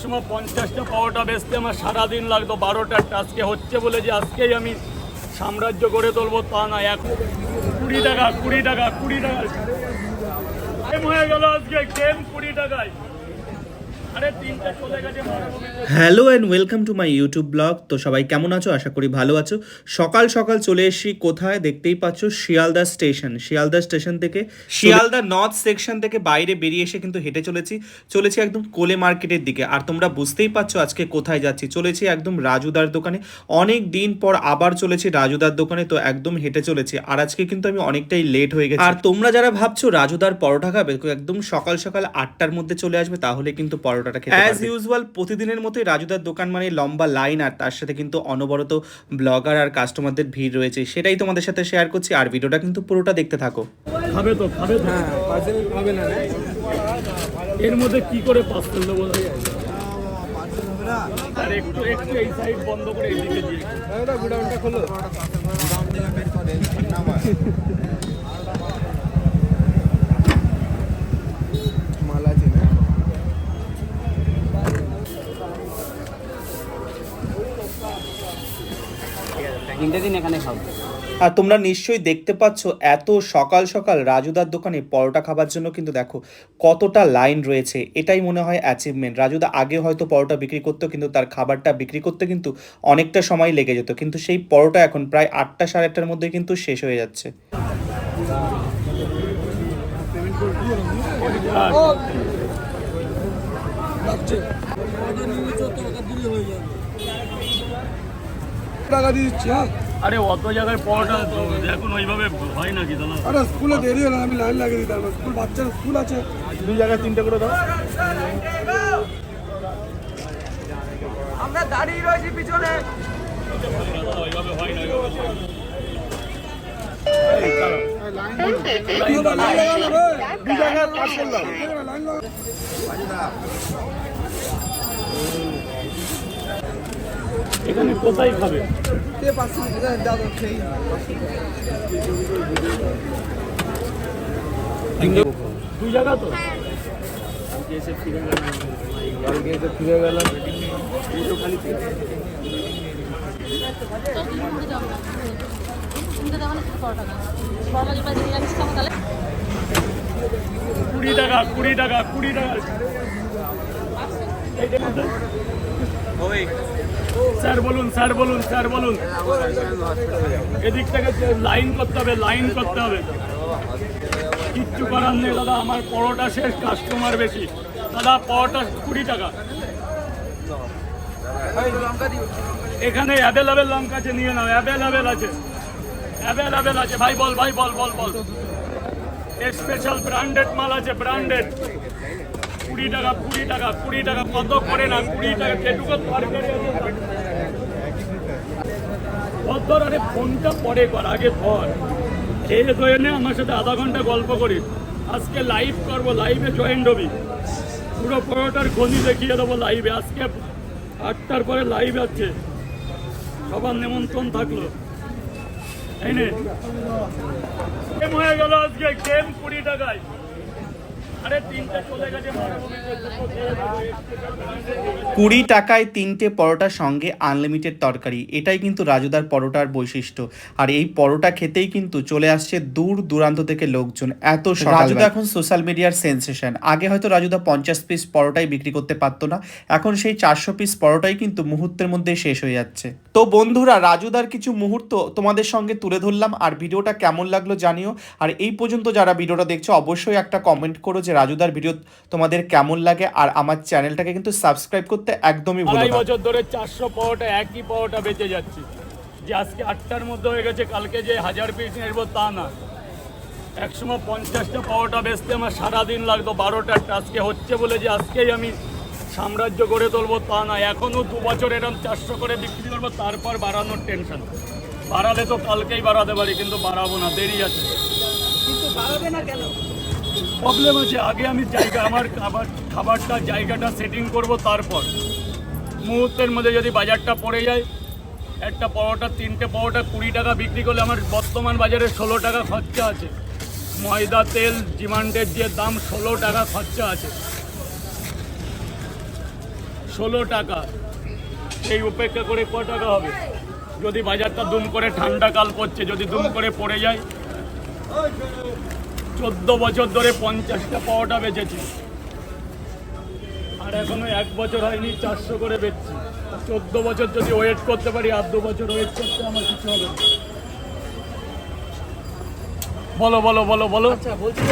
সময় 50টা পাওয়াটা বেচতে আমার সারাদিন লাগতো, 12টা আজকে হচ্ছে বলে যে আজকেই আমি সাম্রাজ্য গড়ে তুলবো তা না। এখন 20 টাকা 20 টাকা 20 টাকা গেম হয়ে গেল, আজকে গেম 20 টাকায়। আরে 3টে চলে গেছে। Hello and welcome to my YouTube blog. তো সবাই কেমন আছো? আশা করি ভালো আছো। সকাল সকাল চলে এসেছি কোথায়, দেখতেই পাচ্ছ শিয়ালদা স্টেশন থেকে শিয়ালদা নর্থ সেকশন থেকে বাইরে বেরিয়ে এসে কিন্তু হেঁটে চলেছি একদম কোলে মার্কেটের দিকে। আর তোমরা বুঝতেই পারছো আজকে কোথায় যাচ্ছি। চলেছি একদম রাজুদার দোকানে। অনেক দিন পর আবার চলেছি রাজুদার দোকানে, তো একদম হেঁটে চলেছি। আর আজকে কিন্তু আমি অনেকটাই লেট হয়ে গেছি। আর তোমরা যারা ভাবছো রাজুদার পরোটা খাবে, একদম সকাল সকাল 8টার মধ্যে চলে আসবে, তাহলে কিন্তু পরোটাটা খেতে পারবে। অ্যাজ ইউজুয়াল প্রতিদিনের মতোই রাজুদার দোকান মানে লম্বা লাইন, আর তার সাথে কিন্তু অনবরত ব্লগার আর কাস্টমারদের ভিড় রয়েছে। সেটাই তোমাদের সাথে শেয়ার করছি, আর ভিডিওটা কিন্তু পুরোটা দেখতে থাকো। খাবে তো হ্যাঁ, পার্সেল খাবে না। এর মধ্যে কি করে পার্সেল দেবো? আর একটু একটু এই সাইড বন্ধ করে এদিকে দিয়ে গুডাউনটা খোলো। মালা আছে না? তিনটে দিন এখানে খাবো। আর তোমরা নিশ্চয়ই দেখতে পাচ্ছ এত সকাল সকাল রাজুদার দোকানে পরোটা খাবার জন্য কিন্তু দেখো কতটা লাইন রয়েছে। এটাই মনে হয় অ্যাচিভমেন্ট। রাজুদা আগে হয়তো পরোটা বিক্রি করতো, কিন্তু তার খাবারটা বিক্রি করতে কিন্তু অনেকটা সময় লেগে যেত, কিন্তু সেই পরোটা এখন প্রায় 8টা সাড়ে 8টার মধ্যে কিন্তু শেষ হয়ে যাচ্ছে। টাকা দিয়ে দিচ্ছি। হ্যাঁ, আরে অত জায়গায় পড়াটা এখন ওইভাবে হয় নাকি? দাদা আরে স্কুলে দেরি হলো, আমি লাইন লাগিয়ে দিতাম। স্কুল বাচ্চার স্কুল আছে, 2 জায়গায় 3টে করে দাও। আমরা দাঁড়িয়ে রয়েছি পিছনে। ওইভাবে হয় না। এখানে কোথায় খাবে? 2 জায়গা তো এসে ফিরে গেলাম। কুড়ি টাকা 20 টাকা 20 টাকা। স্যার বলুন স্যার বলুন স্যার বলুন। এদিক থেকে লাইন করতে হবে। কিচ্ছু করার নেই দাদা, আমার পরোটা শেষ, কাস্টমার বেশি। দাদা পরোটা 20 টাকা। এখানে অ্যাভেলেবেল লঙ্কা আছে, নিয়ে নাও। অ্যাভেলেবেল আছে ভাই। বল স্পেশাল ব্র্যান্ডেড মাল আছে, ব্র্যান্ডেড। 20 টাকা 20 টাকা কত করে না? 20 টাকা যেটুকু তরকারি আছে। ধর, আরে ফোনটা পরে কর, আগে ধর। খেয়ে ধরে নে, আমার সাথে আধা ঘন্টা গল্প করি। আজকে লাইভ করবো, লাইভে জয়েন্ট হবি। পুরো পরোটার গণি দেখিয়ে দেবো লাইভে। আজকে 8টার পরে লাইভ আছে, সবার নিমন্ত্রণ থাকলো। এই নে, গেম হয়ে গেল, আজকে গেম 20 টাকায়। আরে 3টে চলে গেছে। 20 টাকায় 3টে পরোটার সঙ্গে আনলিমিটেড তরকারি। এটাই কিন্তু রাজুদার পরোটার বৈশিষ্ট্য। আর এই পরোটা খেতেই কিন্তু চলে আসছে দূর দূরান্ত থেকে লোকজন। এত রাজুদা এখন সোশ্যাল মিডিয়ার সেন্সেশন। আগে হয়তো রাজুদা 50 পিস পরোটাই বিক্রি করতে পারতো না, এখন সেই 400 পিস পরোটাই কিন্তু মুহূর্তের মধ্যে শেষ হয়ে যাচ্ছে। তো বন্ধুরা, রাজুদার কিছু মুহূর্ত তোমাদের সঙ্গে তুলে ধরলাম। আর ভিডিওটা কেমন লাগলো জানিও। আর এই পর্যন্ত যারা ভিডিওটা দেখছো অবশ্যই একটা কমেন্ট করো যে রাজুদার ভিডিও তোমাদের কেমন লাগে। আর আমার চ্যানেলটাকে কিন্তু সাবস্ক্রাইব করতে একদমই ভুলো না। 2.5 বছর ধরে 400 পরোটা, একই পরোটা বেঁচে যাচ্ছি। যে আজকে 8টার মধ্যে হয়ে গেছে, কালকে যে 1000 পিস নেবো তা না। একসময় 50টা পরোটা বেচতে আমার সারাদিন লাগতো, 12টা আজকে হচ্ছে বলে যে আজকেই আমি সাম্রাজ্য গড়ে তুলবো তা না। এখনও 2 বছর এরকম 400 করে বিক্রি করবো, তারপর বাড়ানোর টেনশন। বাড়ালে তো কালকেই বাড়াতে পারি, কিন্তু বাড়াবো না, দেরি আছে। কিন্তু বাড়াবে না কেন? প্রবলেম আছে। আগে আমি আমার খাবারটা জায়গাটা সেটিং করব, তারপর মুহূর্তের মধ্যে যদি বাজারটা পড়ে যায়। একটা পরোটা 3টে পরোটা 20 টাকা বিক্রি করলে আমার বর্তমান বাজারে 16 টাকা খরচা আছে। ময়দা, তেল, জিমান্ডের যে দাম, 16 টাকা খরচা আছে। 16 টাকা, এই উপেক্ষা করে ক টাকা হবে? যদি বাজারটা দুম করে ঠান্ডা কাল পড়ছে, যদি দুম করে পড়ে যায়, 14 বছর ধরে 50টা পাওয়াটা বেচেছি, আর এখনো 1 বছর হয়নি 400 করে বেচছি। 14 বছর যদি ওয়েট করতে পারি, আর 2 বছর ওয়েট করতে আমার কিছু হবে না। বলো বলো বলো বলো। আচ্ছা বলছি